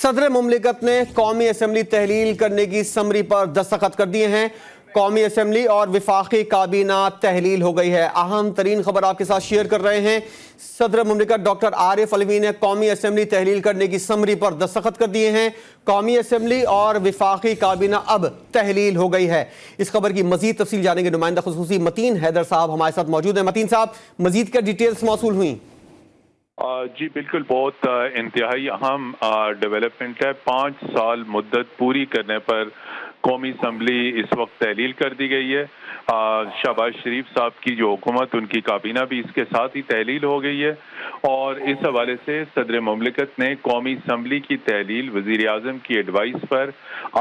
सदर मुमलिकत ने कौमी असम्बली तहलील करने की समरी पर दस्तखत कर दिए हैं। कौमी असम्बली और विफाकी काबीना तहलील हो गई है। अहम तरीन खबर आपके साथ शेयर कर रहे हैं। सदर मुमलिकत डॉक्टर आरिफ अलवी ने कौमी असम्बली तहलील करने की समरी पर दस्तखत कर दिए हैं। कौमी असम्बली और विफाकी काबीना अब तहलील हो गई है। इस खबर की मजीद तफसील जानेंगे। नुमाइंदा खुसूसी मतीन हैदर साहब हमारे साथ मौजूद हैं। मतीन साहब, मजीद क्या डिटेल्स मौसूल हुई? जी बिल्कुल, बहुत इंतहाई अहम डेवलपमेंट है। 5 साल मुद्दत पूरी करने पर कौमी असम्बली इस वक्त तहलील कर दी गई है। शहबाज शरीफ साहब की जो हुकूमत, उनकी काबीना भी इसके साथ ही तहलील हो गई है। और इस हवाले से सदर मुमलिकत ने कौमी असम्बली की तहलील वज़ीर आज़म की एडवाइस पर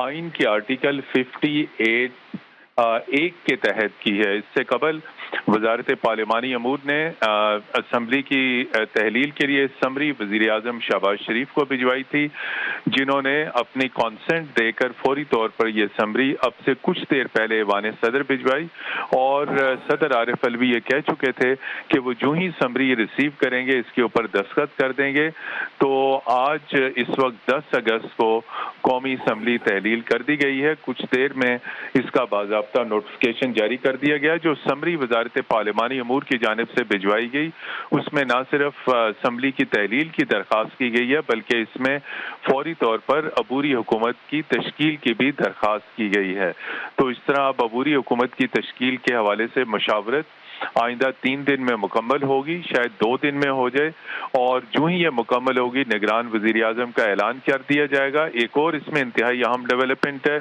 आइन के आर्टिकल 58(1) के तहत की है। इससे कबल वजारत पार्लिमानी अमूर ने असम्बली की तहलील के लिए समरी वज़ीर आज़म शहबाज शरीफ को भिजवाई थी, जिन्होंने अपनी कॉन्सेंट देकर फौरी तौर पर यह समरी अब से कुछ देर पहले ऐवान सदर भिजवाई। और सदर आरिफ अलवी ये कह चुके थे कि वो जो ही समरी रिसीव करेंगे इसके ऊपर दस्तखत कर देंगे। तो आज इस वक्त 10 अगस्त को कौमी असम्बली तहलील कर दी गई है। कुछ देर में इसका बाज़ाब्ता नोटिफिकेशन जारी कर दिया गया। जो समरी वजारत पार्लिमानी अमूर की जानिब से भिजवाई गई, उसमें न सिर्फ असम्बली की तहलील की दरख्वास्त की गई है, बल्कि इसमें फौरी तौर पर अबूरी हुकूमत की तश्कील की भी दरख्वास्त की गई है। तो इस तरह अब अबूरी हुकूमत की तश्कील के हवाले से मशावरत आइंदा 3 दिन में मुकम्मल होगी, शायद 2 दिन में हो जाए। और जो ही ये मुकम्मल होगी, निगरान वज़ीर आज़म का ऐलान कर दिया जाएगा। एक और इसमें इंतहाई अहम डेवलपमेंट है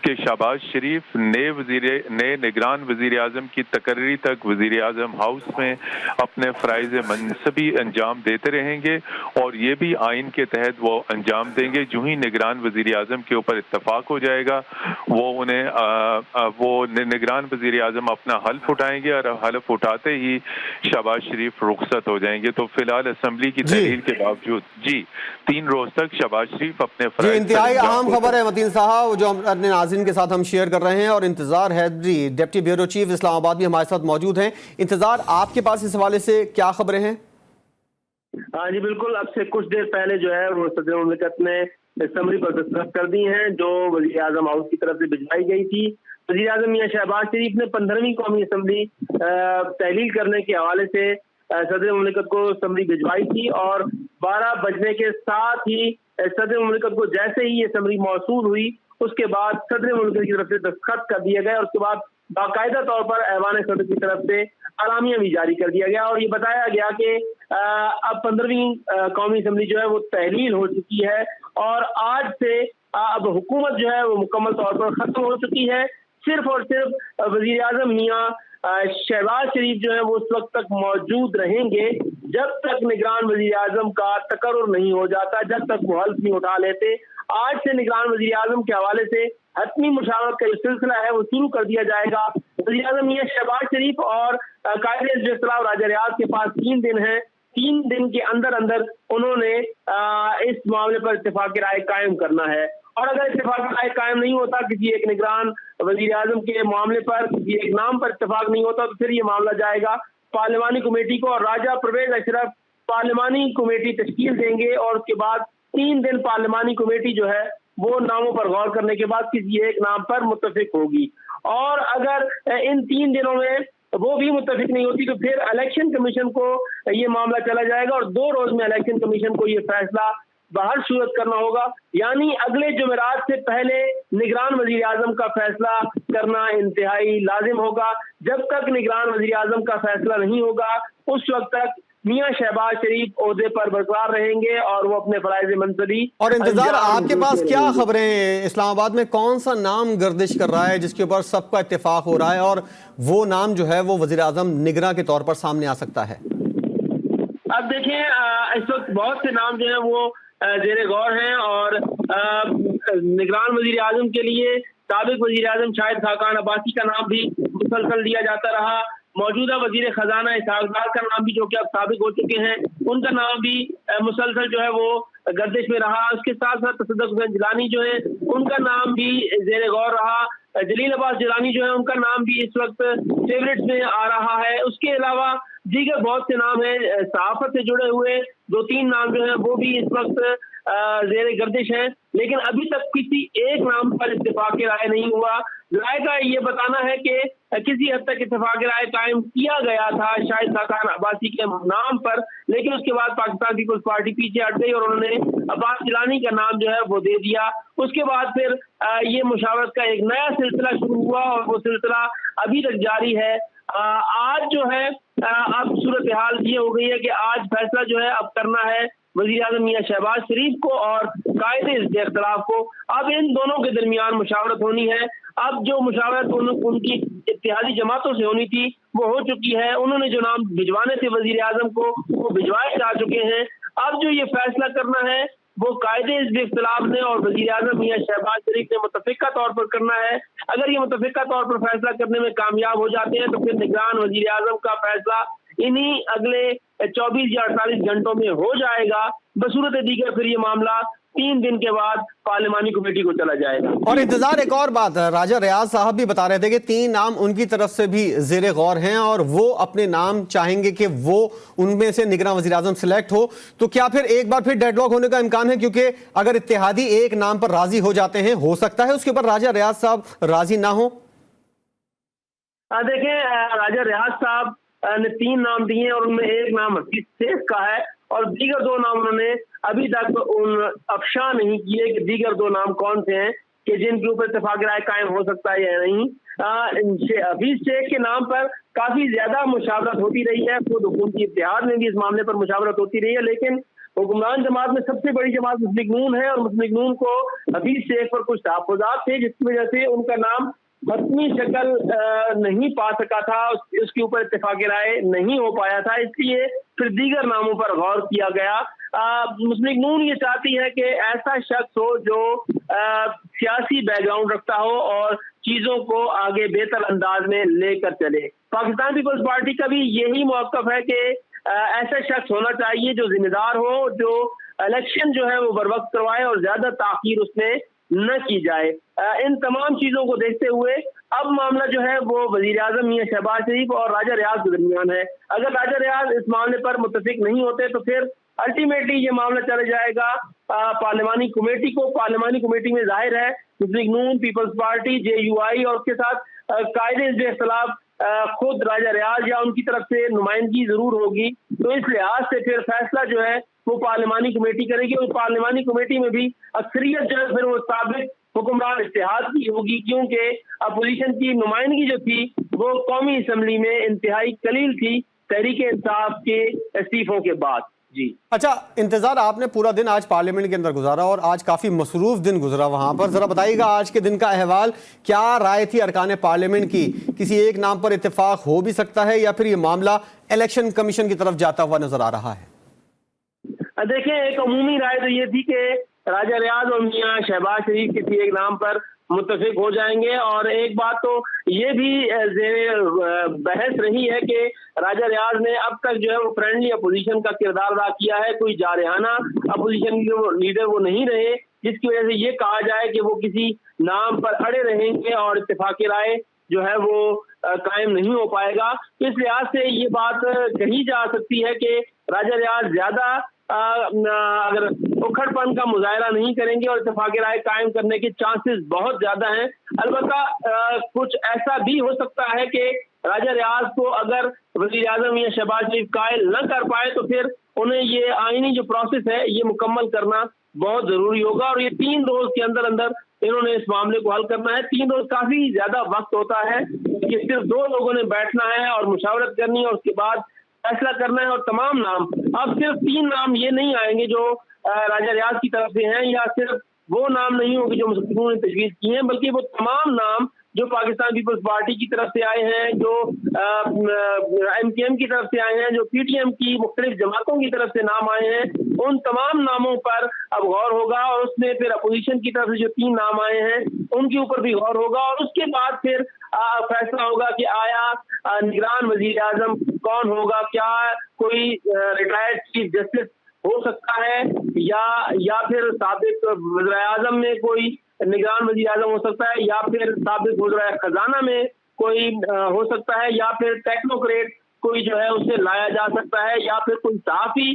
कि शहबाज शरीफ नए निगरान वज़ीर आज़म की तकर्री तक वज़ीर आज़म हाउस में अपने फ़राइज़ मनसबी अंजाम देते रहेंगे, और ये भी आइन के तहत वो अंजाम देंगे। जो ही निगरान वज़ीर आज़म के ऊपर इत्तफाक हो जाएगा, वो निगरान वज़ीर आज़म अपना हल्फ उठाएंगे, और हल्फ उठाते ही शहबाज शरीफ रुखसत हो जाएंगे। तो फिलहाल असम्बली की तहलील के बावजूद 3 रोज तक शहबाज शरीफ अपने जी, इंतहाई अहम खबर है मतीन साहब, जो हम अपने नाज़रीन के साथ हम शेयर कर रहे हैं। और Intezar Haidri, deputy bureau chief Islamabad भी हमारे साथ मौजूद हैं। इंतजार, आपके पास इस हवाले से क्या खबरें हैं? हाँ जी बिल्कुल, अब से कुछ देर पहले जो है वो सदर मुमलिकत ने समरी पर दस्तखत कर दी हैं, जो वज़ीर आज़म हाउस की तरफ से भिजवाई गई थी। वज़ीर आज़म मियां शहबाज शरीफ ने 15वीं कौमी असम्बली तहलील करने के हवाले से सदर मुमलिकत को समरी भिजवाई थी, और 12 बजने के साथ ही सदर मुमलिकत को जैसे ही ये समरी मौसूल हुई, उसके बाद सदर मुमलिकत की तरफ से दस्तखत कर दिया गया। और उसके बाद बाकायदा तौर पर ऐवान सदर की तरफ से अलामिया भी जारी कर दिया गया, और ये बताया गया कि अब 15वीं कौमी असम्बली जो है वो तहलील हो चुकी है, और आज से अब हुकूमत जो है वो मुकम्मल तौर पर खत्म हो चुकी है। सिर्फ और सिर्फ वज़ीर आज़म मियां शहबाज शरीफ जो है वो उस वक्त तक मौजूद रहेंगे जब तक निगरान वज़ीर आज़म का तकर्रुर नहीं हो जाता, जब तक वो हल्फ नहीं उठा लेते। आज से निगरान वज़ीर आज़म के हवाले से हतमी मुशावरत का जो सिलसिला है वो शुरू कर दिया जाएगा। वज़ीर आज़म मियां शहबाज शरीफ और कायदे राजा रियाज के पास 3 दिन है। 3 दिन के अंदर अंदर उन्होंने इस मामले पर इत्तेफाक राय कायम करना है, और अगर इत्तेफाक राय कायम नहीं होता, किसी एक निगरान वज़ीर आज़म के मामले पर, किसी एक नाम पर इत्तेफाक नहीं होता, तो फिर ये मामला जाएगा पार्लिमानी कमेटी को, और राजा परवेज अशरफ पार्लिमानी कमेटी तश्कील देंगे, और उसके बाद 3 दिन पार्लिमानी कमेटी जो है वो नामों पर गौर करने के बाद किसी एक नाम पर मुत्तफिक होगी। और अगर इन 3 दिनों में वो भी मुत्तफिक नहीं होती, तो फिर इलेक्शन कमीशन को ये मामला चला जाएगा, और 2 रोज में इलेक्शन कमीशन को ये फैसला बाहर सूरत करना होगा। यानी अगले जुमेरात से पहले निगरान वज़ीर आज़म का फैसला करना इंतहाई लाजिम होगा। जब तक निगरान वज़ीर आज़म का फैसला नहीं होगा, उस वक्त तक मियां शहबाज शरीफ ओहदे पर बरकरार रहेंगे, और वो अपने फराइज़ मनसबी। और इंतजार, आपके पास क्या खबरें हैं? इस्लामाबाद में कौन सा नाम गर्दिश कर रहा है जिसके ऊपर सबका इत्तेफाक हो रहा है, और वो नाम जो है वो वज़ीर आज़म निगरान के तौर पर सामने आ सकता है? अब देखें, इस वक्त बहुत से नाम जो है वो ज़ेरे गौर हैं, और निगरान वज़ीर आज़म के लिए साबिक वज़ीर आज़म शाहिद खाकान अब्बासी का नाम भी मुसलसल दिया जाता रहा। मौजूदा वज़ीर ख़जाना इसहाक़ डार का नाम भी, जो कि अब साबिक हो चुके हैं, उनका नाम भी मुसलसल जो है वो गर्दिश में रहा। उसके साथ साथ तसद्दुक़ हुसैन जिलानी जो है उनका नाम भी ज़ेरे गौर रहा। जलील अब्बास जिलानी जो है उनका नाम भी इस वक्त फेवरेट्स में आ रहा है। उसके अलावा दीगर बहुत से नाम हैं, सहाफत से जुड़े हुए 2-3 नाम जो हैं वो भी इस वक्त ज़ेर गर्दिश हैं, लेकिन अभी तक किसी एक नाम पर इत्तेफाक राय नहीं हुआ। राय का ये बताना है कि किसी हद तक इत्तेफाक राय कायम किया गया था शाहिद खाकान अब्बासी के नाम पर, लेकिन उसके बाद पाकिस्तान पीपल्स पार्टी पीछे हट गई और उन्होंने अब्बास जिलानी का नाम जो है वो दे दिया। उसके बाद फिर ये मुशावरत का एक नया सिलसिला शुरू हुआ और वो सिलसिला अभी तक जारी है। आज जो है अब सूरत हाल ये हो गई है कि आज फैसला जो है अब करना है वज़ीर आज़म मियां शहबाज शरीफ को और कायदे इख्तिलाफ को। अब इन दोनों के दरमियान मुशावरत होनी है। अब जो मुशावरत उनकी इत्तेहादी जमातों से होनी थी वो हो चुकी है। उन्होंने जो नाम भिजवाने थे वज़ीर आज़म को वो भिजवाए जा चुके हैं। अब जो ये फैसला करना है वो कायदे इख्तिलाफ ने और वज़ीर आज़म मियां शहबाज शरीफ ने मुतफ़िका तौर पर करना है। अगर ये मुतफ़िका तौर पर फैसला करने में कामयाब हो जाते हैं तो फिर निगरान वज़ीर आज़म का फैसला इन्हीं अगले 24 या 48 घंटों में हो जाएगा। बसूरत दीगर फिर ये मामला 3 दिन के बाद पार्लिमानी कमेटी को चला जाएगा। और इंतजार एक और बात, राजा रियाज साहब भी बता रहे थे कि 3 नाम उनकी तरफ से भी ज़ेरे गौर हैं और वो अपने नाम चाहेंगे कि वो उनमें से निगरान वज़ीर आज़म सिलेक्ट हो। तो क्या फिर एक बार फिर डेडलॉक होने का इम्कान है? क्योंकि अगर इत्तेहादी एक नाम पर राजी हो जाते हैं, हो सकता है उसके ऊपर राजा रियाज साहब राजी ना हो। देखें, राजा रियाज साहब ने 3 नाम दिए और उनमें एक नाम हफीज शेख का है और दीगर 2 नाम उन्होंने अभी तक अफशा नहीं किए कि दीगर 2 नाम कौन से हैं कि जिनके ऊपर इत्तेफाक राय कायम हो सकता है या नहीं। हफीज शेख के नाम पर काफी ज्यादा मुशावरत होती रही है, खुद हुकूमती इत्तेहाद में भी इस मामले पर मुशावरत होती रही है, लेकिन हुक्मरान जमात में सबसे बड़ी जमात मुस्लिम लीग नून है और मुस्लिम लीग नून को हफीज शेख पर कुछ तहफ़्फ़ुज़ात थे जिसकी वजह से उनका नाम हतमी शक्ल नहीं पा सका था, उसके ऊपर इत्तेफाक राय नहीं हो पाया था, इसलिए फिर दीगर नामों पर गौर किया गया। मुस्लिम लीग नून ये चाहती है कि ऐसा शख्स हो जो सियासी बैकग्राउंड रखता हो और चीजों को आगे बेहतर अंदाज में लेकर चले। पाकिस्तान पीपल्स पार्टी का भी यही मौक़िफ़ है कि ऐसा शख्स होना चाहिए जो जिम्मेदार हो, जो इलेक्शन जो है वो बर वक्त करवाए और ज्यादा ताख़ीर उसमें न की जाए। इन तमाम चीजों को देखते हुए अब मामला जो है वो वज़ीर आज़म मियां शहबाज शरीफ और राजा रियाज के दरमियान है। अगर राजा रियाज इस मामले पर मुत्तफिक नहीं होते तो फिर अल्टीमेटली ये मामला चला जाएगा पार्लिमानी कमेटी को। पार्लिमानी कमेटी में जाहिर है मुस्लिम लीग नून, पीपल्स पार्टी, JUI और उसके साथ कायदे इख्तिलाफ खुद राजा रियाज या उनकी तरफ से नुमाइंदगी जरूर होगी। तो इस लिहाज से फिर फैसला जो है वो पार्लिमानी कमेटी करेगी और पार्लिमानी कमेटी में भी अक्सरियत जो है फिर वो साबित हुक्मरान इत्तेहाद की होगी, क्योंकि अपोजिशन की नुमाइंदगी जो थी वो कौमी असम्बली में इंतहाई कलील थी तहरीक इंसाफ के इस्तीफों के बाद। जी अच्छा, इंतजार आपने पूरा दिन आज पार्लियामेंट के अंदर गुजारा और आज काफी मसरूफ दिन गुजरा वहां पर, जरा बताइएगा आज के दिन का अहवाल, क्या राय थी अरकान पार्लियामेंट की? किसी एक नाम पर इत्तेफाक हो भी सकता है या फिर ये मामला इलेक्शन कमीशन की तरफ जाता हुआ नजर आ रहा है? देखें, एक अमूमी राय तो ये थी कि राजा रियाज और मियां शहबाज शरीफ किसी एक नाम पर मुत्तफिक हो जाएंगे और एक बात तो ये भी बहस रही है कि राजा रियाज ने अब तक जो है वो फ्रेंडली अपोजिशन का किरदार अदा किया है, कोई जारहाना अपोजिशन के लीडर वो नहीं रहे, जिसकी वजह से ये कहा जाए कि वो किसी नाम पर अड़े रहेंगे और इत्तेफाक राय जो है वो कायम नहीं हो पाएगा। तो इस लिहाज से ये बात कही जा सकती है कि राजा रियाज ज्यादा अगर उखड़पन का मुजाहरा नहीं करेंगे और इत्तेफाक राय कायम करने के चांसेस बहुत ज्यादा हैं। अलबत्ता कुछ ऐसा भी हो सकता है कि राजा रियाज को अगर वज़ीर आज़म या शहबाज शरीफ कायल न कर पाए तो फिर उन्हें ये आईनी जो प्रोसेस है ये मुकम्मल करना बहुत जरूरी होगा और ये 3 रोज के अंदर अंदर इन्होंने इस मामले को हल करना है। 3 रोज काफी ज्यादा वक्त होता है कि सिर्फ 2 लोगों ने बैठना है और मुशावरत करनी है और उसके बाद फैसला करना है और तमाम नाम, अब सिर्फ 3 नाम ये नहीं आएंगे जो राजा रियाज की तरफ से हैं या सिर्फ वो नाम नहीं होंगे जो मुस्लिम ने तजवीज़ की हैं, बल्कि वो तमाम नाम जो पाकिस्तान पीपल्स पार्टी की तरफ से आए हैं, जो MKM की तरफ से आए हैं, जो PTM की मुख्तलिफ जमातों की तरफ से नाम आए हैं, उन तमाम नामों पर अब गौर होगा और उसमें फिर अपोजिशन की तरफ से जो 3 नाम आए हैं उनके ऊपर भी गौर होगा और उसके बाद फिर फैसला होगा कि आया निगरान वज़ीर आज़म कौन होगा, क्या कोई रिटायर्ड चीफ जस्टिस हो सकता है या फिर साबिक वज़ीर आज़म में कोई निगरान वज़ीर आज़म हो सकता है या फिर साबिक वज़ीर खजाना में कोई हो सकता है या फिर टेक्नोक्रेट कोई जो है उसे लाया जा सकता है, या फिर कोई सहाफी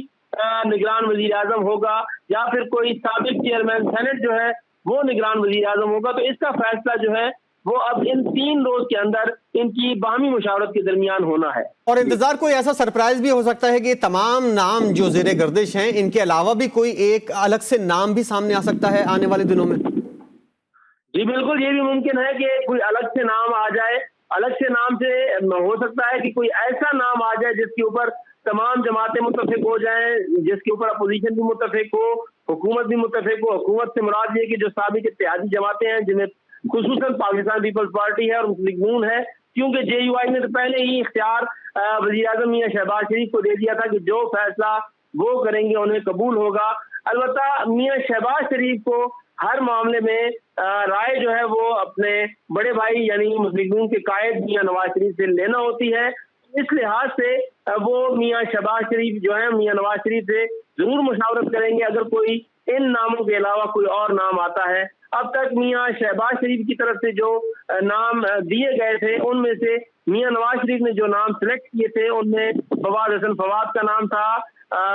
निगरान वजीर आजम होगा, या फिर कोई साबिक चेयरमैन सेनेट जो है वो निगरान वजीर आजम होगा। तो इसका फैसला जो है वो अब इन 3 रोज के अंदर इनकी बाहमी मुशावरत के दरमियान होना है। और इंतजार कोई ऐसा सरप्राइज भी हो सकता है कि तमाम नाम जो ज़ेरे गर्दिश हैं इनके अलावा भी कोई एक अलग से नाम भी सामने आ सकता है आने वाले दिनों में? जी बिल्कुल, ये भी मुमकिन है कि कोई अलग से नाम आ जाए। अलग से नाम से हो सकता है कि कोई ऐसा नाम आ जाए जिसके ऊपर तमाम जमातें मुत्तफिक हो जाएं, जिसके ऊपर अपोजिशन भी मुत्तफिक हो, हुकूमत भी मुत्तफिक हो। हुकूमत से मुराद ये कि जो साबिक इत्तेहादी जमातें हैं, जिन्हें खुसूसन पाकिस्तान पीपल्स पार्टी है और मुस्लिम नून है, क्योंकि JUI ने तो पहले ही इख्तियार वज़ीर आज़म मियां शहबाज शरीफ को दे दिया था कि जो फैसला वो करेंगे उन्हें कबूल होगा। अलबत्ता मियां शहबाज शरीफ को हर मामले में राय जो है वो अपने बड़े भाई यानी मुस्लिम नून के कायद मियां नवाज शरीफ से लेना होती है। इस लिहाज से वो मियां शहबाज शरीफ जो है मियां नवाज शरीफ से जरूर मुशावरत करेंगे अगर कोई इन नामों के अलावा कोई और नाम आता है। अब तक मियां शहबाज शरीफ की तरफ से जो नाम दिए गए थे उनमें से मियां नवाज शरीफ ने जो नाम सिलेक्ट किए थे उनमें फवाद हसन फवाद का नाम था,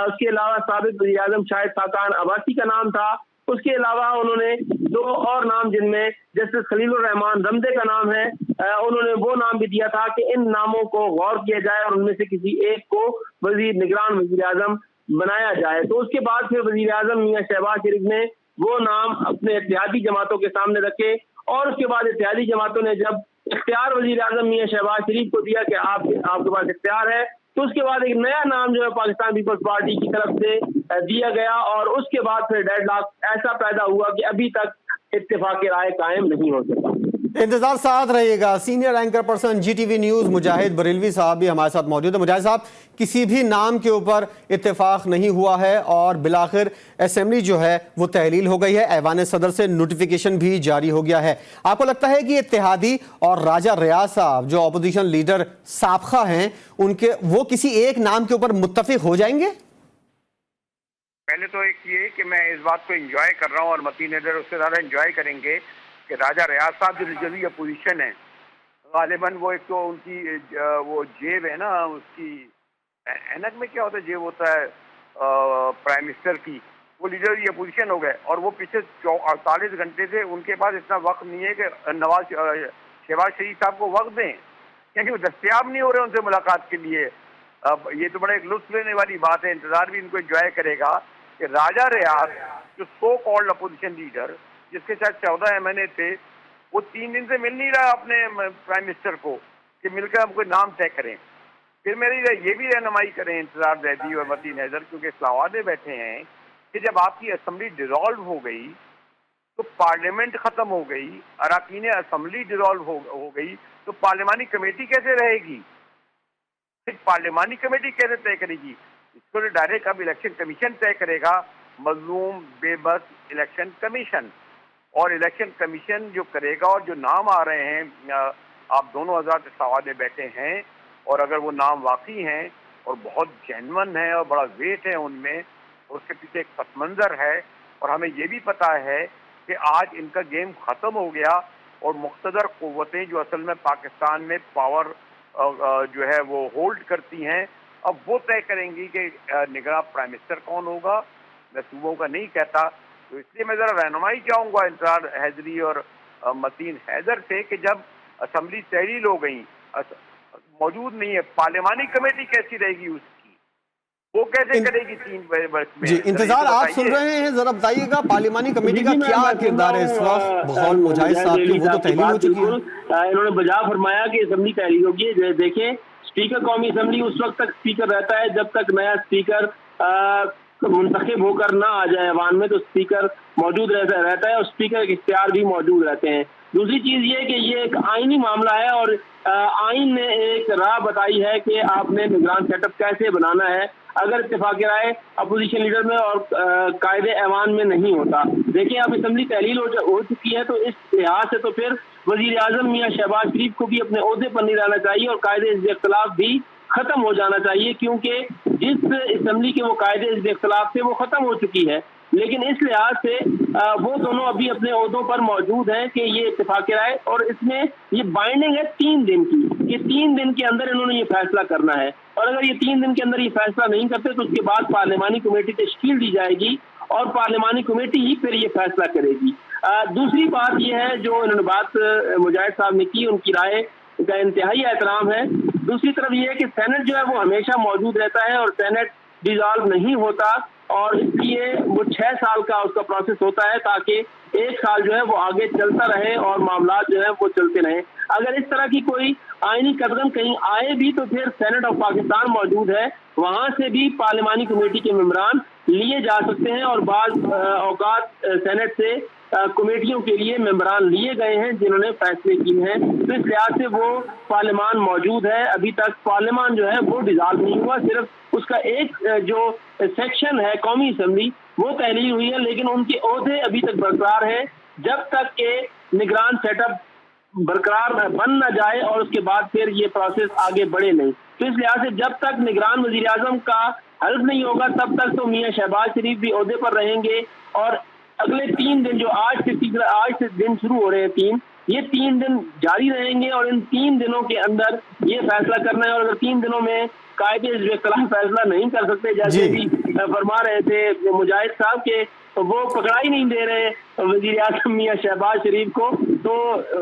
उसके अलावा साबिक वज़ीर आज़म शाहिद खाकान अब्बासी का नाम था। उसके अलावा उन्होंने 2 और नाम जिनमें जस्टिस खलीलुर रहमान रमदे का नाम है, उन्होंने वो नाम भी दिया था कि इन नामों को गौर किया जाए और उनमें से किसी एक को निगरान वज़ीर आज़म बनाया जाए। तो उसके बाद फिर वज़ीर आज़म मियां शहबाज शरीफ ने वो नाम अपने इत्तेहादी जमातों के सामने रखे और उसके बाद इत्तेहादी जमातों ने जब इख्तियार वज़ीर आज़म मियां शहबाज शरीफ को दिया कि आपके पास इख्तियार है, तो उसके बाद एक नया नाम जो है पाकिस्तान पीपल्स पार्टी की तरफ से दिया गया और उसके बाद फिर डेडलॉक ऐसा पैदा हुआ कि अभी तक इत्तेफाक राय कायम नहीं हो सका। इंतजार साथ रहिएगा। Senior anchor person GTV news Mujahid Barelvi साहब भी हमारे साथ मौजूद है। मुजाहिद साहब, किसी भी नाम के ऊपर इत्तेफाक नहीं हुआ है और बिलाखिर असेंबली जो है वो तहलील हो गई है, ऐवान सदर से नोटिफिकेशन भी जारी हो गया है। आपको लगता है कि इत्तेहादी और राजा रियाज साहब जो अपोजिशन लीडर साबका हैं उनके वो किसी एक नाम के ऊपर मुत्तफिक हो जाएंगे? पहले तो एक ये कि मैं इस बात को एंजॉय कर रहा हूँ और मतीन हैदर उससे ज़्यादा एंजॉय करेंगे कि राजा रियाज साहब जो रिजवी अपोजिशन है, गालिबन वो एक तो उनकी वो जेब है ना, उसकी ऐनक में क्या होता है, जेब होता है प्राइम मिनिस्टर की, वो लीडर की अपोजिशन हो गए और वो पिछले 48 घंटे से उनके पास इतना वक्त नहीं है कि शहबाज शरीफ साहब को वक्त दें, क्योंकि वो दस्तयाब नहीं हो रहे उनसे मुलाकात के लिए। अब ये तो बड़ा एक लुत्फ लेने वाली बात है, इंतजार भी इनको एंजॉय करेगा कि राजा रियाज जो सो कॉल्ड अपोजिशन लीडर जिसके शायद 14 MNA थे, वो 3 दिन से मिल नहीं रहा अपने प्राइम मिनिस्टर को कि मिलकर हम कोई नाम तय करें। फिर मेरी ये भी रहनुमाई करें इंतजार ज़ैदी और मतीन हैदर, क्योंकि इस्लामाबाद में बैठे हैं कि जब आपकी असम्बली डिसॉल्व हो गई तो पार्लियामेंट ख़त्म हो गई, अरकान असम्बली डिसॉल्व हो गई, तो पार्लियामानी कमेटी कैसे रहेगी? फिर पार्लियामानी कमेटी कैसे तय करेगी? इसको तो डायरेक्ट अब इलेक्शन कमीशन तय करेगा, मजलूम बेबस इलेक्शन कमीशन। और इलेक्शन कमीशन जो करेगा और जो नाम आ रहे हैं, आप दोनों हज़रात इस्लामाबाद में बैठे हैं और अगर वो नाम वाकई हैं और बहुत जेन्युइन है और बड़ा वेट है उनमें, और उसके पीछे एक पस मंज़र है, और हमें ये भी पता है कि आज इनका गेम ख़त्म हो गया और मुक़्तदर क़ुव्वतें जो असल में पाकिस्तान में पावर जो है वो होल्ड करती हैं, अब वो तय करेंगी कि निगरान प्राइम मिनिस्टर कौन होगा। मैं सूबों का नहीं कहता, तो इसलिए मैं ज़रा रहनुमाई चाहूँगा इंतजार हैदरी और मतीन हैदर से कि जब असम्बली तहलील हो गई, मौजूद नहीं है, पार्लियामानी कमेटी कैसी रहेगी उसकी, वो कैसे करेगी 3 वर्ष में? जी, इंतजार आप सुन रहे हैं, जरा बताइएगा पार्लियामानी कमेटी का क्या किरदार है इस वक्त? बहुत मुजाहिद साहब की वो तो तहलील हो चुकी है। इन्होंने बजा फरमाया कि असम्बली तहलील होगी। देखें, स्पीकर कौमी असम्बली उस वक्त तक स्पीकर रहता है जब तक नया स्पीकर मुंतखब होकर ना आ जाए ऐवान में, तो स्पीकर मौजूद रहता है और स्पीकर के इख्तियार भी मौजूद रहते हैं। दूसरी चीज़ ये कि ये एक आइनी मामला है और आइन ने एक राह बताई है कि आपने निगरान सेटअप कैसे बनाना है अगर इत्तेफाक राय अपोजिशन लीडर में और कायदे ऐवान में नहीं होता। देखिए, अब असम्बली तहलील हो चुकी है, तो इस लिहाज से तो फिर वज़ीर आज़म मियां शहबाज शरीफ को भी अपने ओहदे पर नहीं रहना चाहिए और कायदे इख्तिलाफ भी ख़त्म हो जाना चाहिए, क्योंकि जिस असम्बली के वो कायदे इख्तिलाफ थे वो ख़त्म हो चुकी है। लेकिन इस लिहाज से वो दोनों अभी अपने ओहदों पर मौजूद हैं कि ये इत्तेफाक राय, और इसमें ये बाइंडिंग है 3 दिन की कि 3 दिन के अंदर इन्होंने ये फैसला करना है, और अगर ये 3 दिन के अंदर ये फैसला नहीं करते तो उसके बाद पार्लिमानी कमेटी तश्कील दी जाएगी और पार्लिमानी कमेटी ही फिर ये फैसला करेगी। दूसरी बात ये है जो इन्होंने बात मुजाहिद साहब ने की, उनकी राय का इंतहाई एहतराम है। दूसरी तरफ ये है कि सेनेट जो है वो हमेशा मौजूद रहता है और सेनेट डिसॉल्व नहीं होता, और इसलिए वो 6 साल का उसका प्रोसेस होता है ताकि 1 साल जो है वो आगे चलता रहे और मामला जो है वो चलते रहे। अगर इस तरह की कोई आईनी कदम कहीं आए भी तो फिर सेनेट ऑफ पाकिस्तान मौजूद है, वहां से भी पार्लिमानी कमेटी के मेंबरान लिए जा सकते हैं, और बाज़ औकात सेनेट से कमेटियों के लिए मेंबरान लिए गए हैं जिन्होंने फैसले किए हैं। तो इस लिहाज से वो पार्लियामान मौजूद है। अभी तक पार्लियामान जो है वो डिसॉल्व नहीं हुआ, सिर्फ उसका एक जो सेक्शन है कौमी असम्बली वो तहलील हुई है, लेकिन उनके ओहदे अभी तक बरकरार है जब तक के निगरान सेटअप बरकरार बन न जाए और उसके बाद फिर ये प्रोसेस आगे बढ़े नहीं। तो इस लिहाज से जब तक निगरान वजीर आजम का हल्फ नहीं होगा तब तक तो मियां शहबाज शरीफ भी ओहदे पर रहेंगे, और अगले 3 दिन जो आज से दिन शुरू हो रहे हैं 3, ये 3 दिन जारी रहेंगे, और इन 3 दिनों के अंदर ये फैसला करना है। और अगर 3 दिनों में कायदे इस खिलाफ फैसला नहीं कर सकते, जैसे भी फरमा रहे थे मुजाहिद साहब के, तो वो पकड़ा ही नहीं दे रहे वजीर आज़म मियां शहबाज शरीफ को, तो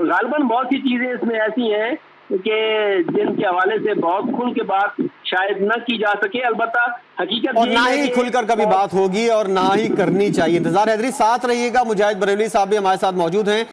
गालिबन बहुत सी चीजें इसमें ऐसी हैं कि जिनके हवाले से बहुत खुल के बात शायद न की जा सके। अलबत्ता हकीकत और ना ही खुलकर कभी बात होगी और ना ही करनी चाहिए। इंतजार हैदरी, साथ रहिएगा। मुजाहिद बरेलवी साहब भी हमारे साथ मौजूद हैं।